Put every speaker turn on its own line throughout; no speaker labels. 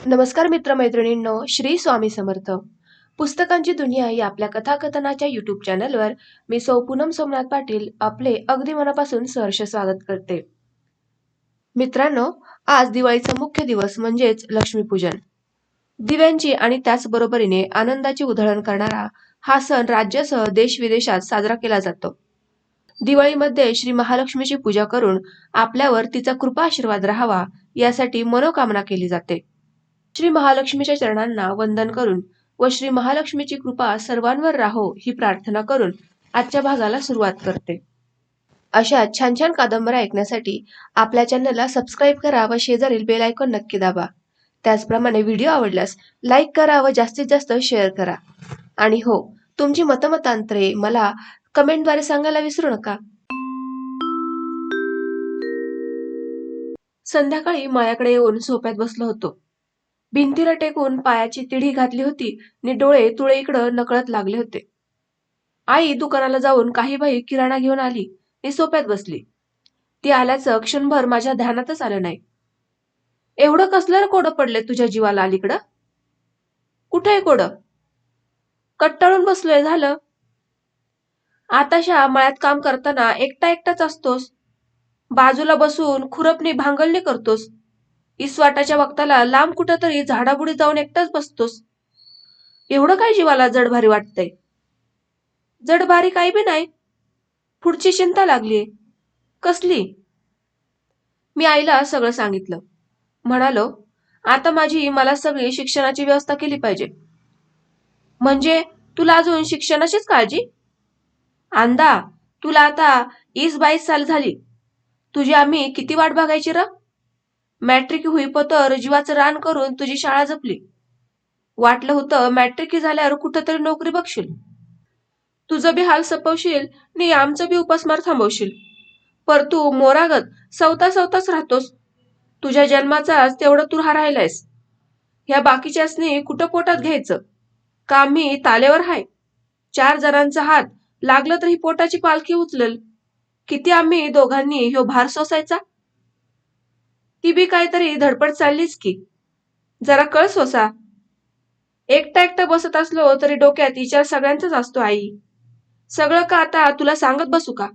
नमस्कार मित्रमैत्रिणींनो, श्री स्वामी समर्थ. पुस्तकांची दुनिया या आपल्या कथाकथनाच्या यूट्यूब चॅनलवर मी सौ पूनम सोमनाथ पाटील आपले अगदी मनापासून सहर्ष स्वागत करते. मित्रांनो, आज दिवाळीचा मुख्य दिवस म्हणजेच लक्ष्मीपूजन. दिव्यांची आणि त्याचबरोबरीने आनंदाची उधळण करणारा हा सण राज्यासह देश-विदेशात साजरा केला जातो. दिवाळीमध्ये श्री महालक्ष्मीची पूजा करून आपल्यावर तिचा कृपा आशीर्वाद राहावा यासाठी मनोकामना केली जाते. श्री महालक्ष्मीच्या चरणांना वंदन करून व श्री महालक्ष्मीची कृपा सर्वांवर राहो ही प्रार्थना करून आजच्या भागाला सुरुवात करते. अशा छान छान कादंबऱ्या ऐकण्यासाठी आपल्या चॅनलला सबस्क्राईब करा व शेजारील बेल आयकॉन नक्की दाबा. त्याचप्रमाणे व्हिडिओ आवडल्यास लाईक करा व जास्तीत जास्त शेअर करा. आणि हो, तुमची मतमतांतरे मला कमेंटद्वारे सांगायला विसरू नका. संध्याकाळी मायाकडे येऊन सोफ्यात बसलो होतो. भिंतीला टेकून पायाची तिढी घातली होती आणि डोळे तुळे इकडं नकळत लागले होते. आई दुकानाला जाऊन काही बाई किराणा घेऊन आली आणि सोफ्यात बसली. ती आल्याचं क्षणभर माझ्या ध्यानातच आलं नाही. एवढं कसलं कोडं पडले तुझ्या जीवाला अलीकडं? कुठे कोडं? कट्टाळून बसलोय झालं. आताशा मळ्यात काम करताना एकटा एकटाच असतोस. बाजूला बसून खुरपणी भांगलणी करतोस. इसवाटाच्या वक्ताला लांब कुठंतरी झाडाबुडी जाऊन एकटाच बसतोस. एवढं काय जीवाला जडभारी वाटतंय? जडभारी काही बी नाही. पुढची चिंता लागलीये. कसली? मी आईला सगळं सांगितलं. म्हणालो, आता मला सगळी शिक्षणाची व्यवस्था केली पाहिजे. म्हणजे तुला अजून शिक्षणाचीच काळजी? अंदा, तुला आता 22 साल झाली. तुझी आम्ही किती वाट बघायची र? मॅट्रिक होईपतर जीवाचं रान करून तुझी शाळा जपली. वाटलं होतं मॅट्रिक झाल्यावर कुठंतरी नोकरी बघशील. तुझं बी हाल सपवशील आणि आमचं बी उपासमार थांबवशील. पर तू मोरागत सवताच राहतोस. तुझ्या जन्माचाच तेवढं तू राहिलायस. ह्या बाकीच्यासनी कुठं पोटात घ्यायचं? का आम्ही तालेवर हाय? 4 जणांचा हात लागलं तर ही पोटाची पालखी उचलल. किती आम्ही दोघांनी ह्यो भार सोसायचा? ती बी काहीतरी धडपड चाललीच की. जरा कळ सोसा. एकटा बसत असलो तरी डोक्यात विचार सगळ्यांचाच असतो आई. सगळं का आता तुला सांगत बसू का?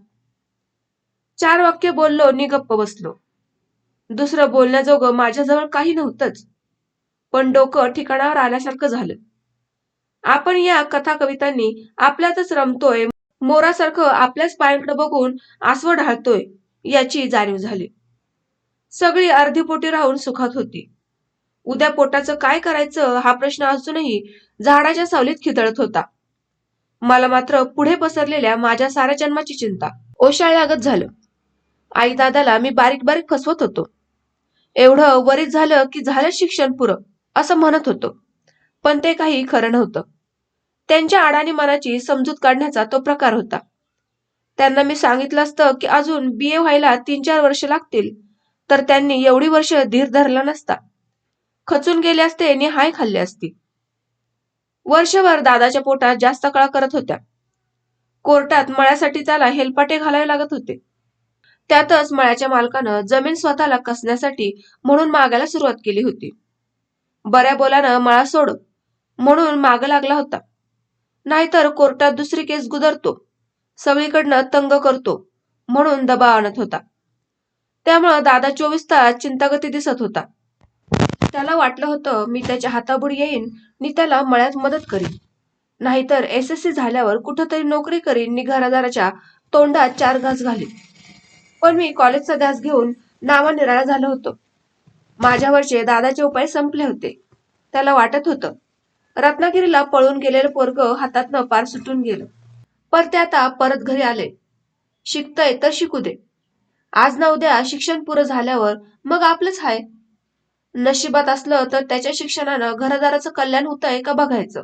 4 वाक्य बोललो नि गप्प बसलो. दुसरं बोलण्याजोगं माझ्याजवळ काही नव्हतंच. पण डोकं ठिकाणावर आल्यासारखं झालं. आपण या कथा कवितांनी आपल्यातच रमतोय, मोरासारखं आपल्याच पायांकडे बघून आसव ढाळतोय याची जाणीव झाली. सगळी अर्धी पोटी राहून सुखात होती. उद्या पोटाचं काय करायचं हा प्रश्न अजूनही झाडाच्या सावलीत खिदळत होता. मला मात्र पुढे पसरलेल्या माझ्या साऱ्या जन्माची चिंता ओशाळल्यागत झालं. आई दादाला मी बारीक बारीक फसवत होतो. एवढं वरीच झालं की झालं शिक्षण पुरं असं म्हणत होतो. पण ते काही खरं नव्हतं. त्यांच्या अडाणी मनाची समजूत काढण्याचा तो प्रकार होता. त्यांना मी सांगितलं असतं की अजून BA व्हायला 3-4 वर्ष लागतील, तर त्यांनी एवढी वर्ष धीर धरला नसता. खचून गेले असते आणि हाय खाल्ली असती. वर्षभर दादाच्या पोटात जास्त कळा करत होत्या. कोर्टात मळ्यासाठी त्याला हेलपाटे घालावे लागत होते. त्यातच मळ्याच्या मालकानं जमीन स्वतःला कसण्यासाठी म्हणून मागायला सुरुवात केली होती. बऱ्या बोलानं मळा सोड म्हणून माग लागला होता. नाहीतर कोर्टात दुसरी केस गुदरतो, सगळीकडनं तंग करतो म्हणून दबाव आणत होता. त्यामुळं दादा 24 तास चिंतागती दिसत होता. त्याला वाटलं होतं मी त्याच्या हाताबुडी येईन आणि त्याला मळ्यात मदत करीन. नाहीतर SSC झाल्यावर कुठंतरी नोकरी करीन नि घरादाराच्या तोंडात 4 घास घालीन. पण मी कॉलेजचा ध्यास घेऊन नावानिराळा झालो होतो. माझ्यावरचे दादाचे उपाय संपले होते. त्याला वाटत होतं रत्नागिरीला पळून गेलेलं पोरगं हातातनं पार सुटून गेलं. पर ते आता परत घरी आले. शिकतय तर शिकू दे. आज ना उद्या शिक्षण पुरं झाल्यावर मग आपलंच हाय. नशिबात असलं तर त्याच्या शिक्षणानं घरदाराचं कल्याण होतंय का बघायचं.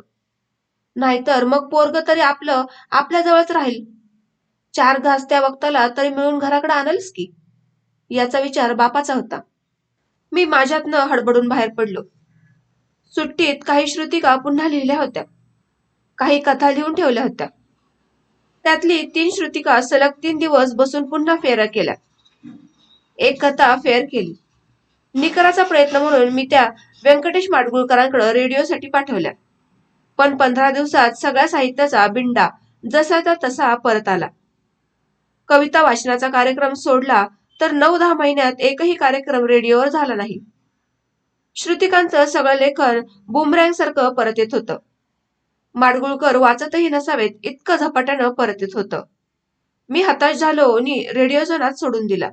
नाहीतर मग पोरग तरी आपलं आपल्या जवळच राहील. 4 घास त्या वक्ताला तरी मिळून घराकडे आणलच की. याचा विचार बापाचा होता. मी माझ्यातनं हडबडून बाहेर पडलो. सुट्टीत काही श्रुतिका पुन्हा लिहिल्या होत्या. काही कथा लिहून ठेवल्या होत्या. त्यातली 3 श्रुतिका सलग 3 दिवस बसून पुन्हा फेऱ्या केल्या. एक कथा फेर केली. निकराचा प्रयत्न म्हणून मी त्या व्यंकटेश माडगुळकरांकडे रेडिओसाठी पाठवल्या. पण 15 दिवसात सगळ्या साहित्याचा बिंडा जसाचा तसा परत आला. कविता वाचनाचा कार्यक्रम सोडला तर 9-10 महिन्यात एकही कार्यक्रम रेडिओवर झाला नाही. श्रुतिकांचं सगळं लेखन बुमरँग सारखं परत येत होतं. माडगुळकर वाचतही नसावेत इतकं झपाट्यानं परत येत होतं. मी हताश झालो आणि रेडिओचा नाद सोडून दिला.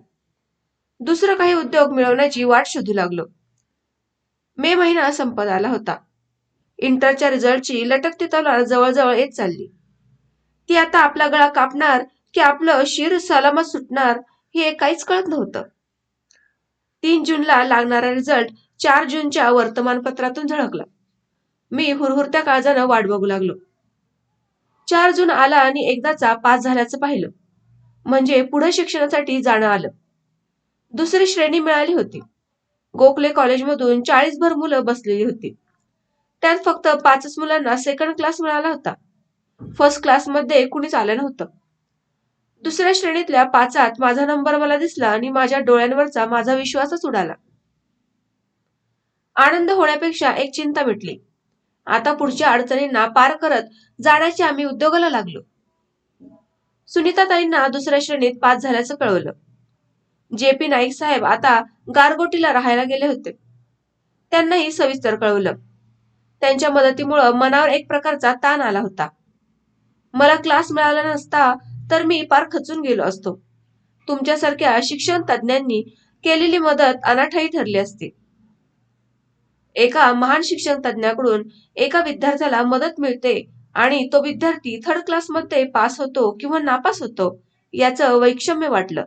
दुसरं काही उद्योग मिळवण्याची वाट शोधू लागलो. मे महिना संपत आला होता. इंटरच्या रिझल्टची लटकती तलवार जवळजवळ येत चालली. ती आता आपला गळा कापणार की आपलं शिर सलामत सुटणार हे काहीच कळत नव्हतं. 3 जूनला लागणारा रिझल्ट 4 जूनच्या वर्तमानपत्रातून झळकला. मी हुरहुरत्या काळजानं वाट बघू लागलो. 4 जून आला आणि एकदाचा पास झाल्याचं पाहिलं. म्हणजे पुढे शिक्षणासाठी जाणं आलं. दुसरी श्रेणी मिळाली होती. गोखले कॉलेजमधून 40 भर मुलं बसलेली होती. त्यात फक्त 5 मुलांना सेकंड क्लास मिळाला होता. फर्स्ट क्लासमध्ये कुणीच आलं नव्हतं. दुसऱ्या श्रेणीतल्या 5 माझा नंबर मला दिसला आणि माझ्या डोळ्यांवरचा माझा विश्वासच उडाला. आनंद होण्यापेक्षा एक चिंता मिटली. आता पुढच्या अडचणींना पार करत जाण्याचे आम्ही उद्योगाला लागलो. सुनीताताईंना दुसऱ्या श्रेणीत पास झाल्याचं कळवलं. जे.पी. नाईक साहेब आता गारगोटीला राहायला गेले होते. त्यांनाही सविस्तर कळवलं. त्यांच्या मदतीमुळे मनावर एक प्रकारचा ताण आला होता. मला क्लास मिळाला नसता तर मी पार खचून गेलो असतो. तुमच्यासारख्या शिक्षण तज्ञांनी केलेली मदत अनाठायी ठरली असती. एका महान शिक्षण तज्ञाकडून एका विद्यार्थ्याला मदत मिळते आणि तो विद्यार्थी थर्ड क्लासमध्ये पास होतो किंवा नापास होतो याचं वैषम्य वाटलं.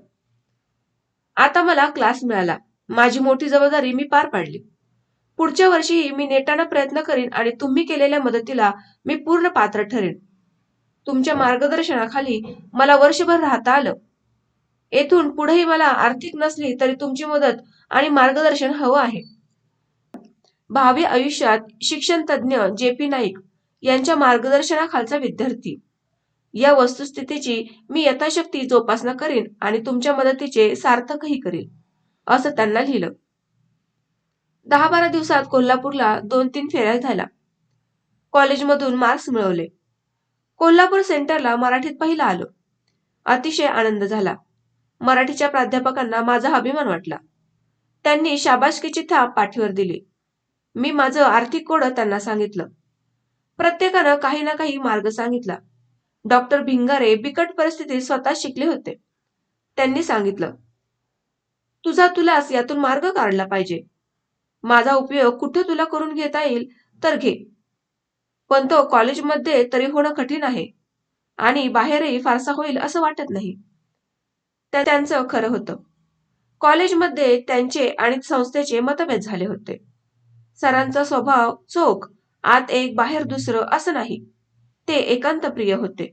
आता मला क्लास मिळाला. माझी मोठी जबाबदारी मी पार पाडली. पुढच्या वर्षीही मी नेटानं प्रयत्न करीन आणि तुम्ही केलेल्या मदतीला मी पूर्ण पात्र ठरेन. तुमच्या मार्गदर्शनाखाली मला वर्षभर राहता आलं. येथून पुढेही मला आर्थिक नसली तरी तुमची मदत आणि मार्गदर्शन हवं आहे. भावी आयुष्यात शिक्षण तज्ञ जे.पी. नाईक यांच्या मार्गदर्शनाखालचा विद्यार्थी या वस्तुस्थितीची मी यथाशक्ती जोपासना करीन आणि तुमच्या मदतीचे सार्थकही करीन, असं त्यांना लिहिलं. 10-12 दिवसात कोल्हापूरला 2-3 फेऱ्या झाल्या. कॉलेजमधून मार्क्स मिळवले. कोल्हापूर सेंटरला मराठीत पहिलं आलो. अतिशय आनंद झाला. मराठीच्या प्राध्यापकांना माझा अभिमान वाटला. त्यांनी शाबासकीची थाप पाठीवर दिली. मी माझं आर्थिक कोडं त्यांना सांगितलं. प्रत्येकानं काही ना काही मार्ग सांगितला. डॉक्टर भिंगारे बिकट परिस्थितीत स्वतः शिकले होते. त्यांनी सांगितलं, तुझा तुलास यातून मार्ग काढला पाहिजे. माझा उपयोग कुठे तुला करून घेता येईल तर घे. पण तो कॉलेजमध्ये तरी होणं कठीण आहे आणि बाहेरही फारसा होईल असं वाटत नाही. त्यांचं खरं होतं. कॉलेजमध्ये त्यांचे आणि संस्थेचे मतभेद झाले होते. सरांचा स्वभाव चोख, आत एक बाहेर दुसरं असं नाही. ते एकांत प्रिय होते.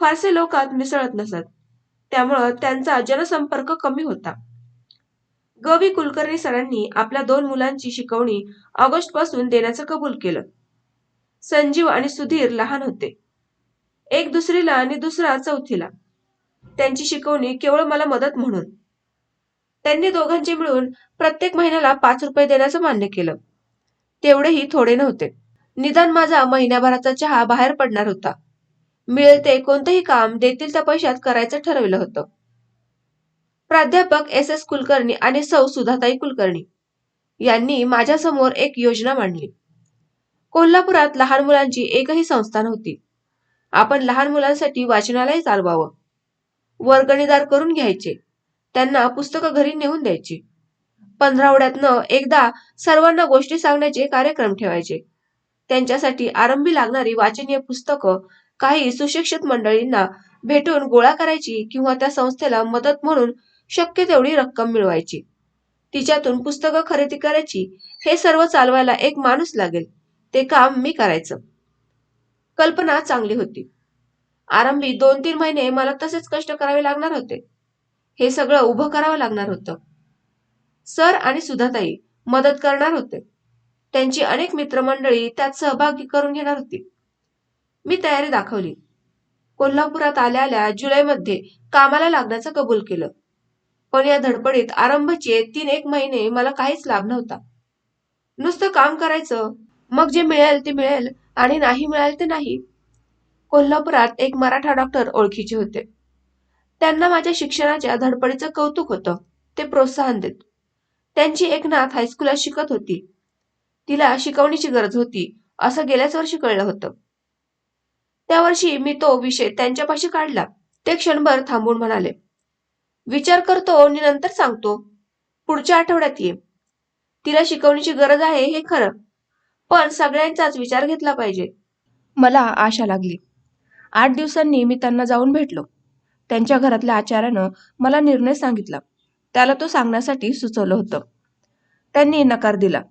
फारसे लोकात मिसळत नसत. त्यामुळं त्यांचा जनसंपर्क कमी होता. ग.वी. कुलकर्णी सरांनी आपल्या 2 मुलांची शिकवणी ऑगस्ट पासून देण्याचं कबूल केलं. संजीव आणि सुधीर लहान होते. एक दुसरीला आणि दुसरा चौथीला. त्यांची शिकवणी केवळ मला मदत म्हणून. त्यांनी दोघांचे मिळून प्रत्येक महिन्याला 5 रुपये देण्याचं मान्य केलं. तेवढेही थोडे नव्हते. निदान माझा महिन्याभराचा चहा बाहेर पडणार होता. मिळेल ते कोणतेही काम देतील त्या पैशात करायचं ठरवलं होतं. प्राध्यापक एस. कुलकर्णी आणि सौ सुधाताई कुलकर्णी यांनी माझ्यासमोर एक योजना मांडली. कोल्हापुरात लहान मुलांची एकही संस्था नव्हती. आपण लहान मुलांसाठी वाचनालय चालवावं. वर्गणीदार करून घ्यायचे. त्यांना पुस्तकं घरी नेऊन द्यायची. 15 आठवड्यातनं एकदा सर्वांना गोष्टी सांगण्याचे कार्यक्रम ठेवायचे. त्यांच्यासाठी आरंभी लागणारी वाचनीय पुस्तकं काही सुशिक्षित मंडळींना भेटून गोळा करायची किंवा त्या संस्थेला मदत म्हणून शक्य तेवढी रक्कम मिळवायची. तिच्यातून पुस्तकं खरेदी करायची. हे सर्व चालवायला एक माणूस लागेल. ते काम मी करायचं. कल्पना चांगली होती. आरंभी 2-3 महिने मला तसेच कष्ट करावे लागणार होते. हे सगळं उभं करावं लागणार होतं. सर आणि सुधाताई मदत करणार होते. त्यांची अनेक मित्रमंडळी त्यात सहभागी करून घेणार होती. मी तयारी दाखवली. कोल्हापुरात आल्या जुलैमध्ये कामाला लागण्याचं कबूल केलं. पण या धडपडीत आरंभचे 3-1 महिने मला काहीच लाभ नव्हता. नुसतं काम करायचं, मग जे मिळेल ते मिळेल आणि नाही मिळेल ते नाही. कोल्हापुरात एक मराठा डॉक्टर ओळखीचे होते. त्यांना माझ्या शिक्षणाच्या धडपडीचं कौतुक होतं. ते प्रोत्साहन देत. त्यांची एक नात हायस्कूलात शिकत होती. तिला शिकवणीची गरज होती, असं गेल्याच वर्षी कळलं होतं. त्या वर्षी मी तो विषय त्यांच्यापाशी काढला. ते क्षणभर थांबून म्हणाले, विचार करतो आणि नंतर सांगतो. पुढच्या आठवड्यात ये. तिला शिकवणीची गरज आहे हे खरं, पण सगळ्यांचाच विचार घेतला पाहिजे. मला आशा लागली. 8 दिवसांनी मी त्यांना जाऊन भेटलो. त्यांच्या घरातल्या आचार्यानं मला निर्णय सांगितला. त्याला तो सांगण्यासाठी सुचवलं होतं. त्यांनी नकार दिला.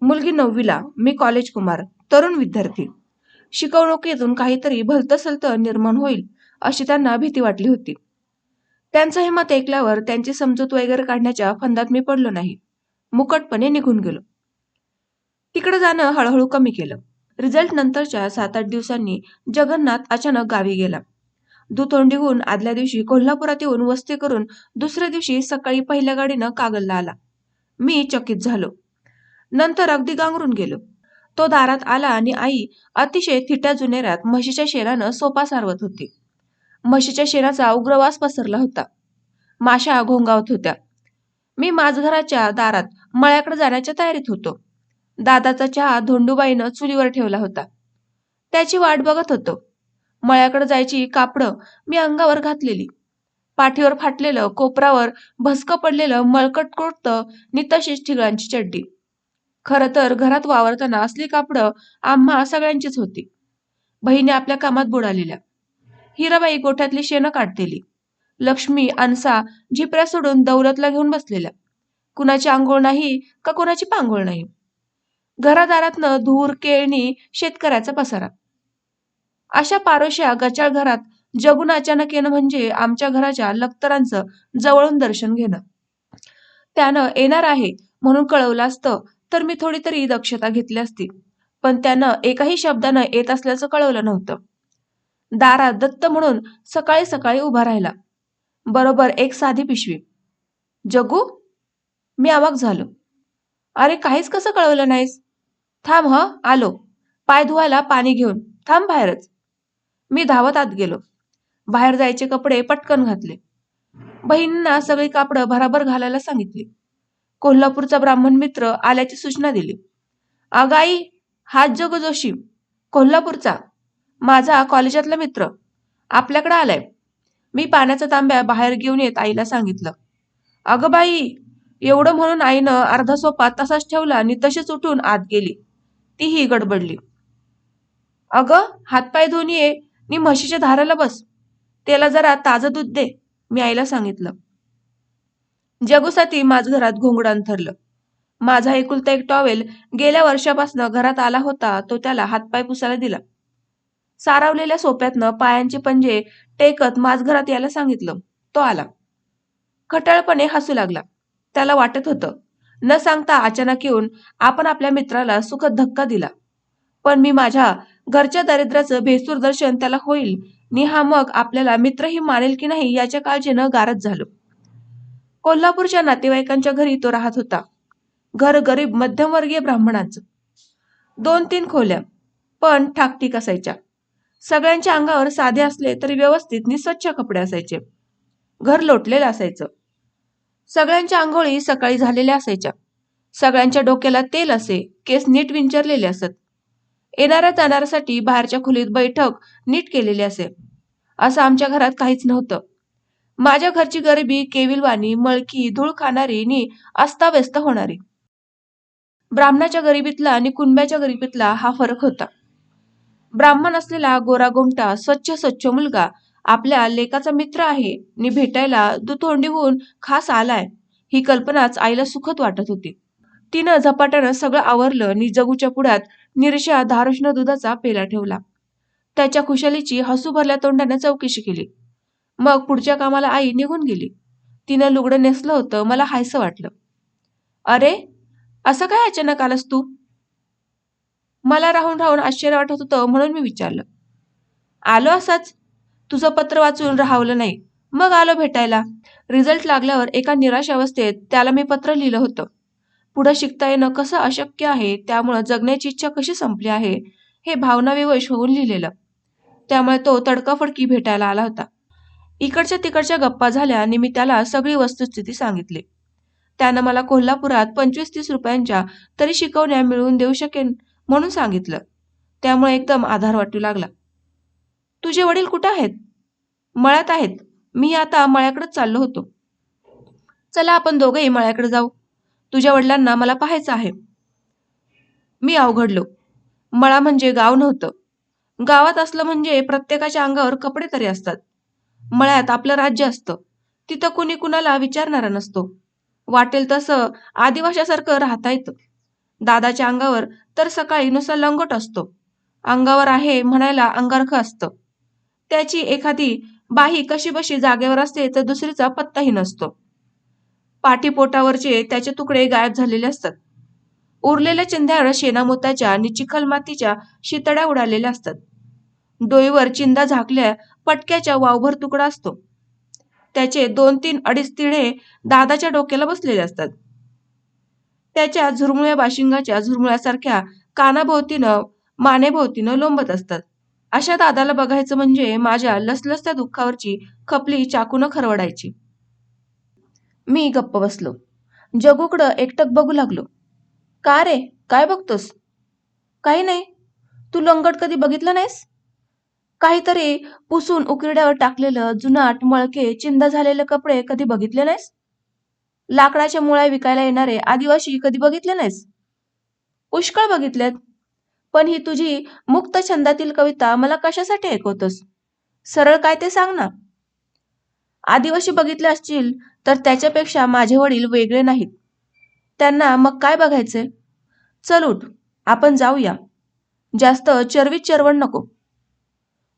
मुलगी 9वीला, मी कॉलेज कुमार, तरुण विद्यार्थी. शिकवणुकीतून काहीतरी भलतं-सलतं निर्माण होईल अशी त्यांना भीती वाटली होती. त्यांचं हे मत ऐकल्यावर त्यांची समजूत वगैरे काढण्याच्या फंदात मी पडलो नाही. मुकटपणे निघून गेलो. तिकडे जाणं हळूहळू कमी केलं. रिझल्ट नंतरच्या 7-8 दिवसांनी जगन्नाथ अचानक गावी गेला. दुतोंडीहून आदल्या दिवशी कोल्हापुरात येऊन वस्ती करून दुसऱ्या दिवशी सकाळी पहिल्या गाडीनं कागलला आला. मी चकित झालो. नंतर अगदी गांगरून गेलो. तो दारात आला आणि आई अतिशय थिट्या जुनेऱ्यात म्हशीच्या शेणानं सोपा सारवत होती. म्हशीच्या शेणाचा उग्र वास पसरला होता. माशा घोंगावत होत्या. मी माझघराच्या दारात मळ्याकडे जाण्याच्या तयारीत होतो. दादाचा चहा धोंडूबाईनं चुलीवर ठेवला होता. त्याची वाट बघत होतो. मळ्याकडे जायची कापडं मी अंगावर घातलेली. पाठीवर फाटलेलं, कोपरावर भस्क पडलेलं मळकट कुर्तं नि तशीच ठिगळांची चड्डी. खरं तर घरात वावरताना असली कापडं आम्हा सगळ्यांचीच होती. बहिणी आपल्या कामात बुडालेल्या. हिराबाई गोठ्यातली शेणं काढतेली. लक्ष्मी अनसा झिपऱ्या सोडून दौलतला घेऊन बसलेल्या. कुणाची आंघोळ नाही का कुणाची पांघोळ नाही. घरादारातनं धूर, केळणी, शेतकऱ्याचा पसारा. अशा पारोश्या गचाळ घरात जगून अचानक येणं म्हणजे आमच्या घराच्या लक्तरांचं जवळून दर्शन घेणं. त्यानं येणार आहे म्हणून कळवलं असतं तर मी थोडी तरी दक्षता घेतली असती. पण त्यानं एकाही शब्दानं येत असल्याचं कळवलं नव्हतं. दारात दत्त म्हणून सकाळी सकाळी उभा राहिला. बरोबर एक साधी पिशवी. जगू? मी अवाक झालो. अरे काहीच कसं कळवलं नाहीस? थांब आलो. पाय धुवायला पाणी घेऊन. थांब बाहेरच. मी धावत आत गेलो. बाहेर जायचे कपडे पटकन घातले. बहिणींना सगळी कापडं भराभर घालायला सांगितली. कोल्हापूरचा ब्राह्मण मित्र आल्याची सूचना दिली. आगाई, हाच जगू जोशी, कोल्हापूरचा, माझा कॉलेजातला मित्र, आपल्याकडे आलाय. मी पाण्याचा तांब्या बाहेर घेऊन येत आईला सांगितलं. अगं बाई, एवढं म्हणून आईनं अर्धा सोपा तसाच ठेवला आणि तशीच उठून आत गेली. तीही गडबडली. अगं, हातपाय धुवून ये नि म्हशीच्या धाराला बस. त्याला जरा ताजं दूध दे, मी आईला सांगितलं. जगूसाठी माझघरात घोंगड अंथरलं. माझा एकुलता एक टॉवेल गेल्या वर्षापासून घरात आला होता तो त्याला हातपाय पुसायला दिला. सारावलेल्या सोप्यातनं पायांचे पंजे टेकत माझघरात यायला सांगितलं. तो आला. खटाळपणे हसू लागला. त्याला वाटत होतं न सांगता अचानक येऊन आपण आपल्या मित्राला सुखद धक्का दिला. पण मी माझ्या घरच्या दारिद्र्याचं भेसूर दर्शन त्याला होईल नि हा मग आपल्याला मित्रही मानेल की नाही याच्या काळजीनं गारच झालो. कोल्हापूरच्या नातेवाईकांच्या घरी तो राहत होता. घर गरीब मध्यमवर्गीय ब्राह्मणांचं. 2-3 खोल्या, पण ठाकठीक असायच्या. सगळ्यांच्या अंगावर साधे असले तरी व्यवस्थित नि स्वच्छ कपडे असायचे. घर लोटलेलं असायचं. सगळ्यांच्या आंघोळी सकाळी झालेल्या असायच्या. सगळ्यांच्या डोक्याला तेल असे, केस नीट विंचरलेले असत. येणाऱ्या जाणाऱ्यासाठी बाहेरच्या खोलीत बैठक नीट केलेली असे. असं आमच्या घरात काहीच नव्हतं. माझ्या घरची गरिबी केविलवाणी, मळकी, धूळ खाणारी नि अस्ताव्यस्त होणारी. ब्राह्मणाच्या गरिबीतला आणि कुणब्याच्या गरिबीतला हा फरक होता. ब्राह्मण असलेला गोरागोमटा स्वच्छ स्वच्छ मुलगा आपल्या लेकाचा मित्र आहे नि भेटायला दुतोंडी होऊन खास आलाय ही कल्पनाच आईला सुखद वाटत होती. तिनं झपाट्यानं सगळं आवरलं नि जगूच्या पुढ्यात निरशा धारुष्ण दुधाचा पेला ठेवला. त्याच्या खुशालीची हसू भरल्या तोंडाने चौकशी केली. मग पुढच्या कामाला आई निघून गेली. तिनं लुगडं नेसलं होतं. मला हायसं वाटलं. अरे, असं काय अचानक आलास तू? मला राहून राहून आश्चर्य वाटत होतं म्हणून मी विचारलं. आलो असाच. तुझं पत्र वाचून राहावलं नाही. मग आलो भेटायला. रिझल्ट लागल्यावर एका निराश अवस्थेत त्याला मी पत्र लिहिलं होतं. पुढं शिकता येणं कसं अशक्य आहे, त्यामुळं जगण्याची इच्छा कशी संपली आहे, हे भावनाविवश होऊन लिहिलेलं. त्यामुळे तो तडकाफडकी भेटायला आला होता. इकडच्या तिकडच्या गप्पा झाल्या आणि मी त्याला सगळी वस्तुस्थिती सांगितली. त्यानं मला कोल्हापुरात 25-30 रुपयांच्या तरी शिकवण्या मिळवून देऊ शकेन म्हणून सांगितलं. त्यामुळे एकदम आधार वाटू लागला. तुझे वडील कुठं आहेत? मळ्यात आहेत. मी आता मळ्याकडेच चाललो होतो. चला आपण दोघंही मळ्याकडे जाऊ. तुझ्या वडिलांना मला पाहायचं आहे. मी अवघडलो. मळा म्हणजे गाव नव्हतं. गावात असलं म्हणजे प्रत्येकाच्या अंगावर कपडे तरी असतात. मळ्यात आपलं राज्य असतं. तिथं कुणी कुणाला विचारणारा नसतो. वाटेल तसं आदिवाशासारखं राहता येतं. दादाच्या अंगावर तर सकाळी नुसता लंगोट असतो. अंगावर आहे म्हणायला अंगारखं असतं. त्याची एखादी बाही कशीबशी जागेवर असते तर दुसरीचा पत्ताही नसतो. पाठीपोटावरचे त्याचे तुकडे गायब झालेले असतात. उरलेल्या चिंध्यावर शेणामुताच्या आणि चिखलमातीच्या शितड्या उडालेल्या असतात. डोईवर चिंदा झाकल्या पटक्याच्या वावभर तुकडा असतो. त्याचे 2-3 अडीच तिढे दादाच्या डोक्याला बसलेले असतात. त्याच्या झुरमुळ्या बाशिंगाच्या झुरमुळ्यासारख्या कानाभोवतीनं मानेभोवतीनं लोंबत असतात. अशा दादाला बघायचं म्हणजे माझ्या लसलसत्या दुःखावरची खपली चाकूनं खरवडायची. मी गप्प बसलो. जगूकडं एकटक बघू लागलो. का रे, काय बघतोस? काही नाही. तू लंगट कधी बघितलं नाहीस? काहीतरी पुसून उकिरड्यावर टाकलेलं जुनाट मळके चिंदा झालेले कपडे कधी बघितले नाहीस? लाकडाच्या मुळ्या विकायला येणारे आदिवासी कधी बघितले नाहीस? पुष्कळ बघितल्यात. पण ही तुझी मुक्त छंदातील कविता मला कशासाठी ऐकवतोस? सरळ काय ते सांग ना. आदिवासी बघितले असतील तर त्याच्यापेक्षा माझे वडील वेगळे नाहीत. त्यांना मग काय बघायचे? चल उठ, आपण जाऊया. जास्त चरवीत चरवण नको.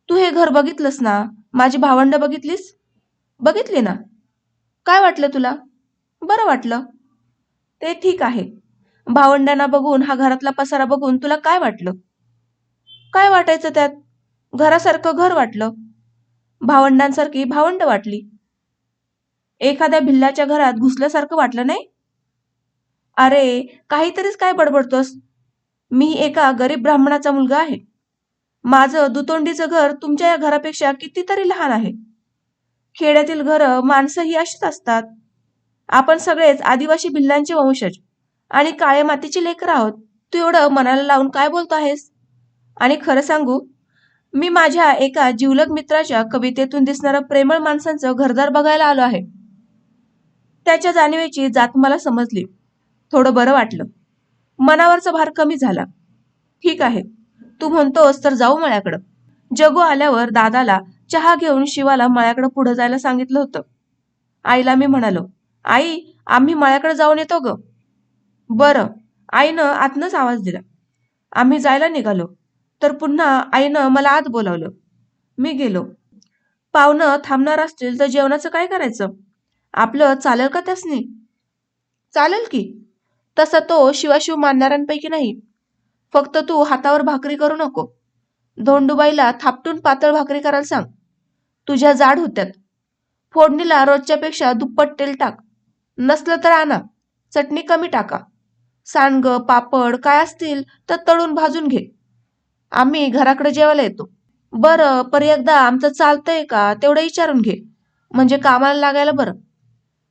तू हे घर बघितलंस ना? माझी भावंड बघितलीस? बघितली ना? काय वाटलं तुला? बरं वाटलं. ते ठीक आहे. भावंडांना बघून, हा घरातला पसारा बघून तुला काय वाटलं? काय वाटायचं त्यात? घरासारखं घर वाटलं. भावंडांसारखी भावंड वाटली. एखाद्या भिल्लाच्या घरात घुसल्यासारखं वाटलं नाही? अरे, काहीतरीच काय बडबडतोस? मी एका गरीब ब्राह्मणाचा मुलगा आहे. माझं दुतोंडीचं घर तुमच्या या घरापेक्षा कितीतरी लहान आहे. खेड्यातील घरं माणसं ही अशीच असतात. आपण सगळेच आदिवासी भिल्लांचे वंशज आणि काळे मातीची लेकरं आहोत. तू एवढं मनाला लावून काय बोलतो आहेस? आणि खरं सांगू, मी माझ्या एका जिवलग मित्राच्या कवितेतून दिसणारं प्रेमळ माणसांचं घरदार बघायला आलो आहे. त्याच्या जाणीवेची जात मला समजली. थोडं बरं वाटलं. मनावरचा भार कमी झाला. ठीक आहे, तू म्हणतोस तर जाऊ मळ्याकडं. जगू आल्यावर दादाला चहा घेऊन शिवाला मळ्याकडे पुढे जायला सांगितलं होतं. आईला मी म्हणालो, आई, आम्ही मळ्याकडे जाऊन येतो ग. बरं. आईनं आतनच आवाज दिला. आम्ही जायला निघालो तर पुन्हा आईनं मला आत बोलावलं. मी गेलो. पाहुणं थांबणार असतील तर जेवणाचं काय करायचं? आपलं चालेल का त्यासनी? चालेल की. तसा तो शिवाशिव मानणाऱ्यांपैकी नाही. फक्त तू हातावर भाकरी करू नको. धोंडूबाईला थापटून पातळ भाकरी करायला सांग. तुझ्या जाड होत्यात. फोडणीला रोजच्यापेक्षा दुप्पट तेल टाक. नसलं तर आणा. चटणी कमी टाका. सांडगं, पापड काय असतील तर तळून भाजून घे. आम्ही घराकडे जेवायला येतो. बरं, पर एकदा आमचं चालतंय का तेवढं विचारून घे. म्हणजे कामाला लागायला बरं.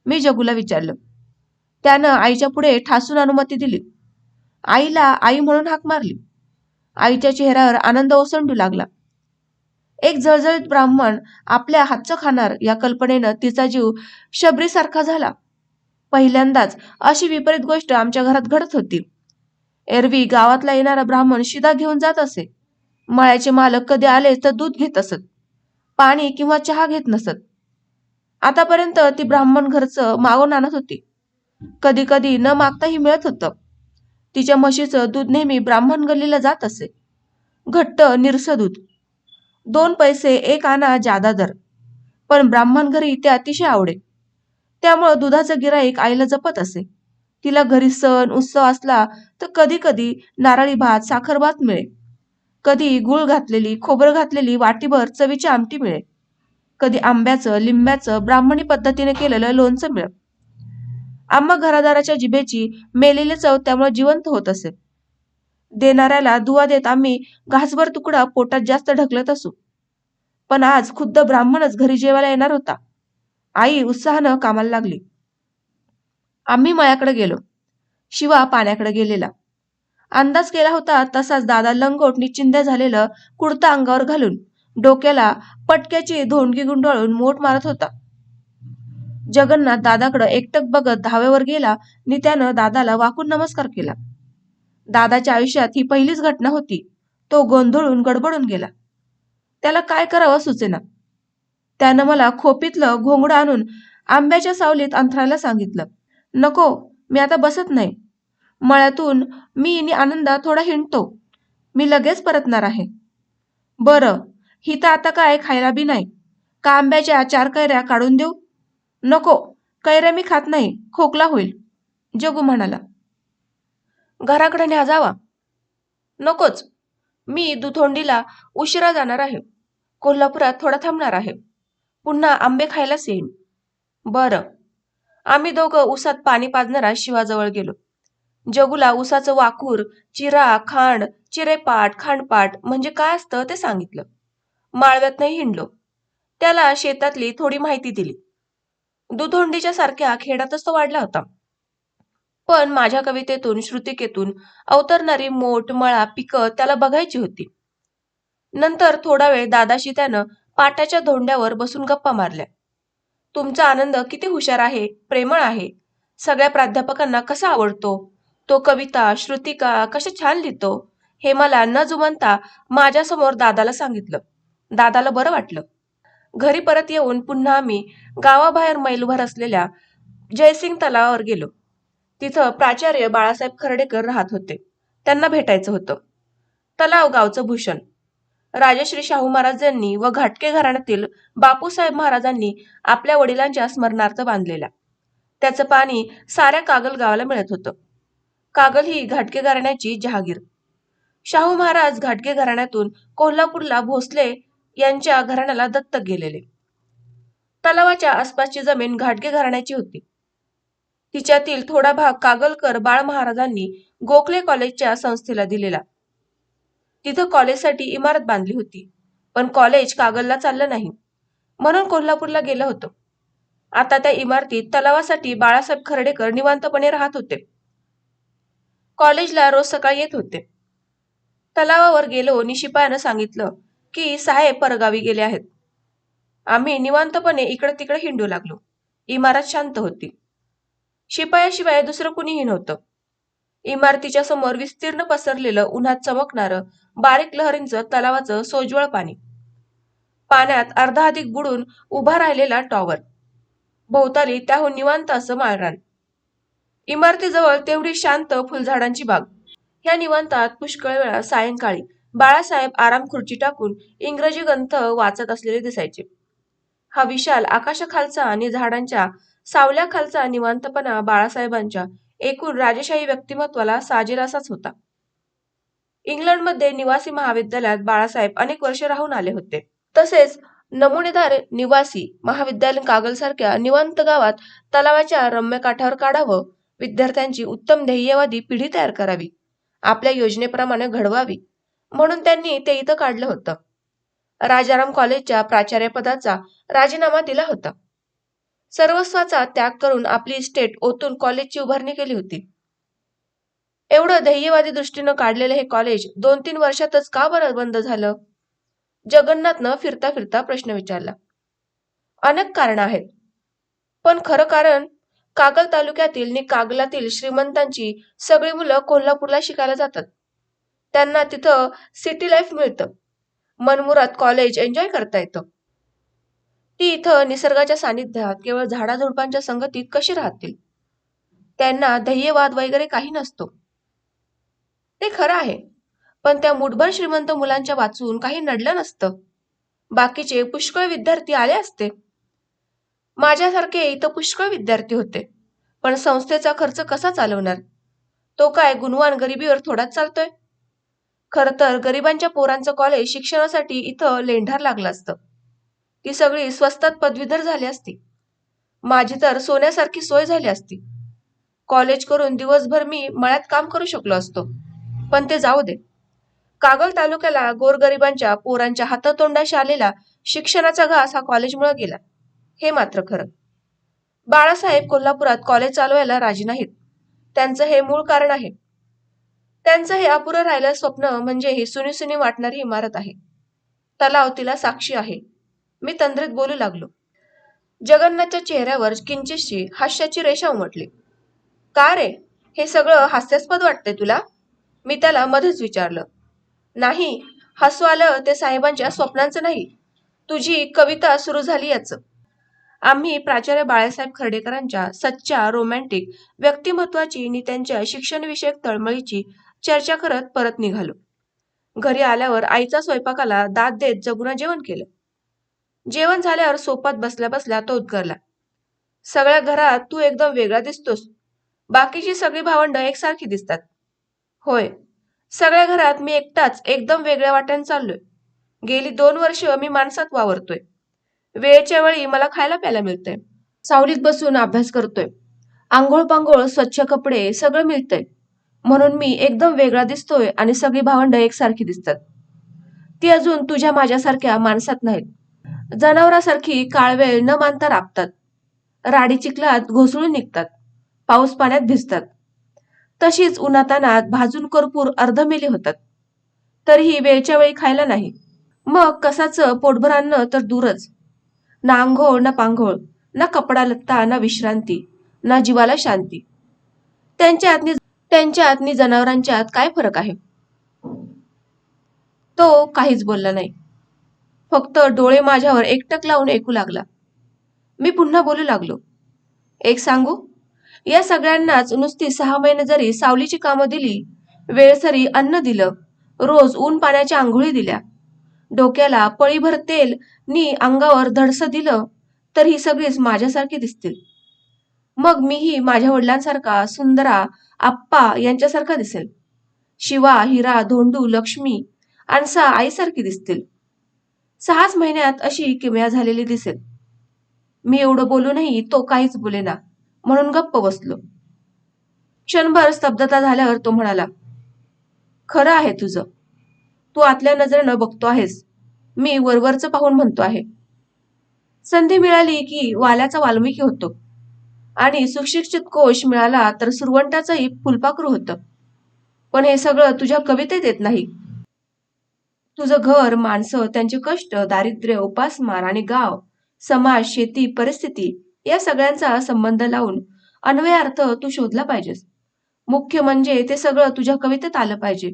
मी जगूला विचारलं. त्यानं आईच्या पुढे ठासून अनुमती दिली. आईला आई म्हणून हाक मारली. आईच्या चेहऱ्यावर आनंद ओसंडू लागला. एक जळजळीत ब्राह्मण आपल्या हातचं खाणार या कल्पनेनं तिचा जीव शबरीसारखा झाला. पहिल्यांदाच अशी विपरीत गोष्ट आमच्या घरात घडत होती. एरवी गावातला येणारा ब्राह्मण शिदा घेऊन जात असे. मळ्याचे मालक कधी आले तर दूध घेत असत. पाणी किंवा चहा घेत नसत. आतापर्यंत ती ब्राह्मण घरचं मागून आणत होती. कधी कधी न मागताही मिळत होतं. तिच्या म्हशीचं दूध नेहमी ब्राह्मण गल्लीला जात असे. घट्ट निरस दूध. 2 पैसे 1 आना जादा दर. पण ब्राह्मण घरी ते अतिशय आवडे. त्यामुळं दुधाचं गिराईक आईला जपत असे. तिला घरी सण उत्सव असला तर कधी कधी नारळी भात, साखर भात मिळे. कधी गुळ घातलेली, खोबरं घातलेली वाटीभर चवीची आमटी मिळे. कधी आंब्याचं, लिंब्याचं, ब्राह्मणी पद्धतीने केलेलं लोणचं मिळत. आम्हा घरादाराच्या जिभेची मेलेली चव त्यामुळे जिवंत होत असे. देणाऱ्याला दुवा देत आम्ही घासभर तुकडा पोटात जास्त ढकलत असू. पण आज खुद्द ब्राह्मणच घरी जेवायला येणार होता. आई उत्साहानं कामाला लागली. आम्ही मळ्याकडे गेलो. शिवा पाण्याकडे गेलेला. अंदाज केला होता तसाच दादा लंगोट चिंध्या झालेलं कुर्ता अंगावर घालून डोक्याला पटक्याची धोंडगी गुंडाळून मोठ मारत होता. जगन्नाथ दादाकडे एकटक बघत धावेवर गेला आणि त्यानं दादाला वाकून नमस्कार केला. दादाच्या आयुष्यात ही पहिलीच घटना होती. तो गोंधळून गडबडून गेला. त्याला काय करावं सुचेना. त्यानं मला खोपीतलं घोंगडं आणून आंब्याच्या सावलीत अंथरायला सांगितलं. नको, मी आता बसत नाही. मळ्यातून मी आणि आनंदा थोडा हिंडतो. मी लगेच परतणार आहे. बरं, ही तर आता काय खायला बी नाही. का आंब्याच्या 4 कैऱ्या काढून देऊ? नको, कैऱ्या मी खात नाही, खोकला होईल, जगू म्हणाला. घराकडे न्या जावा. नकोच, मी दुथोंडीला उशिरा जाणार आहे. कोल्हापुरात थोडा थांबणार आहे. पुन्हा आंबे खायलाच येईन. बरं. आम्ही दोघं उसात पाणी पाजणारा शिवाजवळ गेलो. जगूला उसाचं वाकूर, चिरा, खांड, चिरेपाट, खांडपाट म्हणजे काय असतं ते सांगितलं. माळव्यातनंही हिंडलो. त्याला शेतातली थोडी माहिती दिली. दुधोंडीच्या सारख्या खेड्यातच तो वाढला होता. पण माझ्या कवितेतून, श्रुतिकेतून अवतरणारी मोठ, मळा, पिकं त्याला बघायची होती. नंतर थोडा वेळ दादाशी त्यानं पाटाच्या धोंड्यावर बसून गप्पा मारल्या. तुमचा आनंद किती हुशार आहे, प्रेमळ आहे. सगळ्या प्राध्यापकांना कसा आवडतो. तो कविता, श्रुतिका कशा छान लिहितो. हे मला न जुमानता माझ्यासमोर दादाला सांगितलं. दादाला बरं वाटलं. घरी परत येऊन पुन्हा आम्ही गावाबाहेर मैलभर असलेल्या जयसिंग तलावावर गेलो. तिथं प्राचार्य बाळासाहेब खर्डेकर राहत होते. त्यांना भेटायचं होतं. तलाव गावचं भूषण. राजश्री शाहू महाराजांनी व घाटगे घराण्यातील बापूसाहेब महाराजांनी आपल्या वडिलांच्या स्मरणार्थ बांधलेला. त्याचं पाणी साऱ्या कागल गावाला मिळत होतं. कागल ही घाटगे घराण्याची जहागीर. शाहू महाराज घाटगे घराण्यातून कोल्हापूरला भोसले यांच्या घराण्याला दत्तक गेलेले. तलावाच्या आसपासची जमीन घाटगे घराण्याची होती. तिच्यातील थोडा भाग कागलकर बाळ महाराजांनी गोखले कॉलेजच्या संस्थेला दिलेला. तिथं कॉलेजसाठी इमारत बांधली होती. पण कॉलेज कागलला चाललं नाही, म्हणून कोल्हापूरला गेलं होतं. आता त्या इमारतीत तलावासाठी बाळासाहेब खर्डेकर निवांतपणे राहत होते. कॉलेजला रोज सकाळी येत होते. तलावावर गेलो आणि शिपायानं सांगितलं की साहेब परगावी गेले आहेत. आम्ही निवांतपणे इकडे तिकडे हिंडू लागलो. इमारत शांत होती. शिपायाशिवाय दुसरं कुणीही नव्हतं. इमारतीच्या समोर विस्तीर्ण पसरलेलं उन्हात चमकणारं बारीक लहरींचं तलावाचं सोज्वळ पाणी. पाण्यात अर्धाधिक बुडून उभा राहिलेला टॉवर. भोवताली त्याहून निवांत असं माळरान. इमारतीजवळ तेवढी शांत फुलझाडांची बाग. ह्या निवांतात पुष्कळ वेळा सायंकाळी बाळासाहेब आराम खुर्ची टाकून इंग्रजी ग्रंथ वाचत असलेले दिसायचे. हा विशाल आकाशाखालचा आणि झाडांच्या सावल्याखालचा निवांतपणा बाळासाहेबांच्या एकूण राजेशाही व्यक्तिमत्वाला साजेल असाच होता. इंग्लंडमध्ये निवासी महाविद्यालयात बाळासाहेब अनेक वर्ष राहून आले होते. तसेच नमुनेदार निवासी महाविद्यालय कागलसारख्या निवांत गावात तलावाच्या रम्य काठावर काढावं, विद्यार्थ्यांची उत्तम ध्येयवादी पिढी तयार करावी, आपल्या योजनेप्रमाणे घडवावी, म्हणून त्यांनी ते इथं काढलं होतं. राजाराम कॉलेजच्या प्राचार्यपदाचा राजीनामा दिला होता. सर्वस्वाचा त्याग करून आपली इस्टेट ओतून कॉलेजची उभारणी केली होती. एवढं ध्येयवादी दृष्टीनं काढलेलं हे कॉलेज 2-3 वर्षातच का बरं बंद झालं? जगन्नाथनं फिरता फिरता प्रश्न विचारला. अनेक कारणं आहेत, पण खरं कारण कागल तालुक्यातील आणि कागलातील श्रीमंतांची सगळी मुलं कोल्हापूरला शिकायला जातात. त्यांना तिथं सिटी लाईफ मिळतं. मनमुराद कॉलेज एन्जॉय करता येतं. ती इथं निसर्गाच्या सानिध्यात केवळ झाडाझुडपांच्या संगतीत कशी राहतील? त्यांना ध्येयवाद वगैरे काही नसतो. ते खरं आहे, पण त्या मुठभर श्रीमंत मुलांच्या वाचून काही नडलं नसतं. बाकीचे पुष्कळ विद्यार्थी आले असते. माझ्यासारखे इथं पुष्कळ विद्यार्थी होते, पण संस्थेचा खर्च कसा चालवणार? तो काय गुणवान गरिबीवर थोडाच चालतोय? खरं तर गरिबांच्या पोरांचं कॉलेज शिक्षणासाठी इथं लेंढार लागलं असतं. ही सगळी स्वस्तात पदवीधर झाली असती. माझी तर सोन्यासारखी सोय झाली असती. कॉलेज करून दिवसभर मी मळ्यात काम करू शकलो असतो. पण ते जाऊ दे. कागल तालुक्याला गोरगरिबांच्या पोरांच्या हातातोंडाशी आलेला शिक्षणाचा घास हा कॉलेजमुळे गेला, हे मात्र खरं. बाळासाहेब कोल्हापुरात कॉलेज चालवायला राजी नाहीत. त्यांचं हे मूळ कारण आहे. त्यांचं हे अपुरं राहिलं स्वप्न म्हणजे ही सुनी सुनी वाटणारी इमारत आहे. तलाव तिला साक्षी आहे. मी तंद्रीत बोलू लागलो. जगन्नाथच्या चेहऱ्यावर किंचितशी हास्याची रेषा उमटली. का रे, हे सगळं हास्यास्पद वाटतंय तुला? मी त्याला मध्येच विचारलं. नाही, हसू आलं ते साहेबांच्या स्वप्नांचं नाही, तुझी कविता सुरू झाली याचं. आम्ही प्राचार्य बाळासाहेब खर्डेकरांच्या सच्च्या रोमॅन्टिक व्यक्तिमत्वाची आणि त्यांच्या शिक्षणविषयक तळमळीची चर्चा करत परत निघालो. घरी आल्यावर आईचा स्वयंपाकाला दाद देत जगुना जेवण केलं. जेवण झाल्यावर सोपात बसल्या बसल्या तो उद्गारला. सगळ्या घरात तू एकदम वेगळा दिसतोस. बाकीची सगळी भावंडं एकसारखी दिसतात. होय, सगळ्या घरात मी एकटाच एकदम वेगळ्या वाट्याने चाललोय. गेली 2 वर्ष मी माणसात वावरतोय. वेळच्या वेळी मला खायला प्यायला मिळतंय. सावलीत बसून अभ्यास करतोय. आंघोळ पांघोळ स्वच्छ कपडे सगळं मिळतंय. म्हणून मी एकदम वेगळा दिसतोय आणि सगळी भावंडं एकसारखी दिसतात. ती अजून तुझ्या माझ्यासारख्या माणसात नाहीत. जनावरासारखी काळवेळ न मानता राबतात. राडी चिखलात घोसळून निघतात. पाऊस पाण्यात भिजतात. तशीच उन्हातानात भाजून करपूर अर्धमेली होतात. तरीही वेळच्या वेळी खायला नाही. मग कसाचं पोटभर अन्न तर दूरच. ना आंघोळ ना पांघोळ, ना कपडा लत्ता, ना विश्रांती, ना जीवाला शांती. त्यांच्यात नि जनावरांच्यात काय फरक आहे? तो काहीच बोलला नाही. फक्त डोळे माझ्यावर एकटक लावून ऐकू लागला. मी पुन्हा बोलू लागलो. एक सांगू, या सगळ्यांनाच नुसती 6 महिने जरी सावलीची कामं दिली, वेळसरी अन्न दिलं, रोज ऊन पाण्याच्या आंघोळी दिल्या, डोक्याला पळीभर तेल नि अंगावर धडसं दिलं, तर ही सगळीच माझ्यासारखी दिसतील. मग मीही माझ्या वडिलांसारखा, सुंदरा, आप्पा यांच्यासारखा दिसेल. शिवा, हिरा, धोंडू, लक्ष्मी, आणसा आईसारखी दिसतील. 6च महिन्यात अशी किमया झालेली दिसेल. मी एवढं बोलूनही तो काहीच बोलेना, म्हणून गप्प बसलो. क्षणभर स्तब्धता झाल्यावर तो म्हणाला. खरं आहे तुझं. तू आतल्या नजरेनं बघतो आहेस. मी वरवरचं पाहून म्हणतो आहे. संधी मिळाली की वाल्याचा वाल्मिकी होतो आणि सुशिक्षित कोश मिळाला तर सुरवंटाचंही फुलपाखरू होतं. पण हे सगळं तुझ्या कवितेत येत नाही. तुझं घर, माणसं, त्यांचे कष्ट, दारिद्र्य, उपासमार आणि गाव, समाज, शेती, परिस्थिती या सगळ्यांचा संबंध लावून अन्वय अर्थ तू शोधला पाहिजेस. मुख्य म्हणजे ते सगळं तुझ्या कवितेत आलं पाहिजे.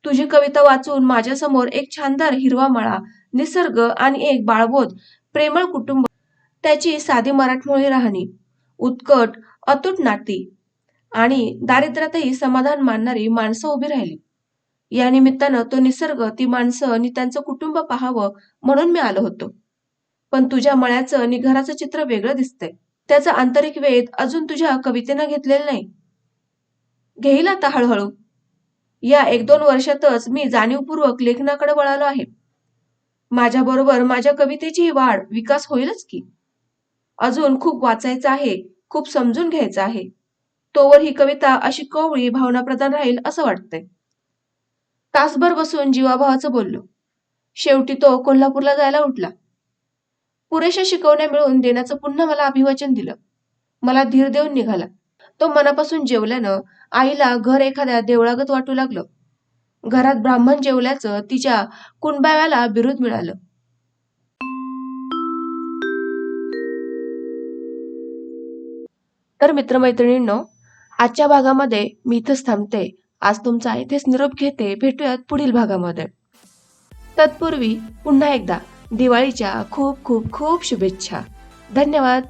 तुझी कविता वाचून माझ्यासमोर एक छानदार हिरवा मळा, निसर्ग आणि एक बाळबोध प्रेमळ कुटुंब, त्याची साधी मराठमोळी राहणी, उत्कट अतूट नाती आणि दारिद्र्यातही समाधान मानणारी माणसं उभी राहिली. या निमित्तानं तो निसर्ग, ती माणसं आणि त्यांचं कुटुंब पाहावं म्हणून मी आलो होतो. पण तुझ्या मळ्याचं आणि घराचं चित्र वेगळं दिसतंय. त्याचा आंतरिक वेध अजून तुझ्या कवितेनं घेतलेला नाही. घेईल आता हळूहळू. या 1-2 वर्षातच मी जाणीवपूर्वक लेखनाकडे वळालो आहे. माझ्याबरोबर माझ्या कवितेची वाढ, विकास होईलच की. अजून खूप वाचायचं आहे, खूप समजून घ्यायचं आहे. तोवर ही कविता अशी कोवळी, भावनाप्रधान राहील असं वाटतंय. तासभर बसून जीवाभावाचं बोललो. शेवटी तो कोल्हापूरला जायला उठला. पुरेशा शिकवण्या मिळवून देण्याचं पुन्हा मला अभिवचन दिलं. मला धीर देऊन निघाला. तो मनापासून जेवल्यानं आईला घर एखाद्या देवळागत वाटू लागलं. घरात ब्राह्मण जेवल्याचं तिच्या कुणबाव्याला बिरुद मिळालं. तर मित्रमैत्रिणींनो, आजच्या भागामध्ये मी इथंच थांबते. आज तुमचा इथेच निरोप घेते. भेटूयात पुढील भागामध्ये. तत्पूर्वी पुन्हा एकदा दिवाळीच्या खूप खूप खूप शुभेच्छा. धन्यवाद.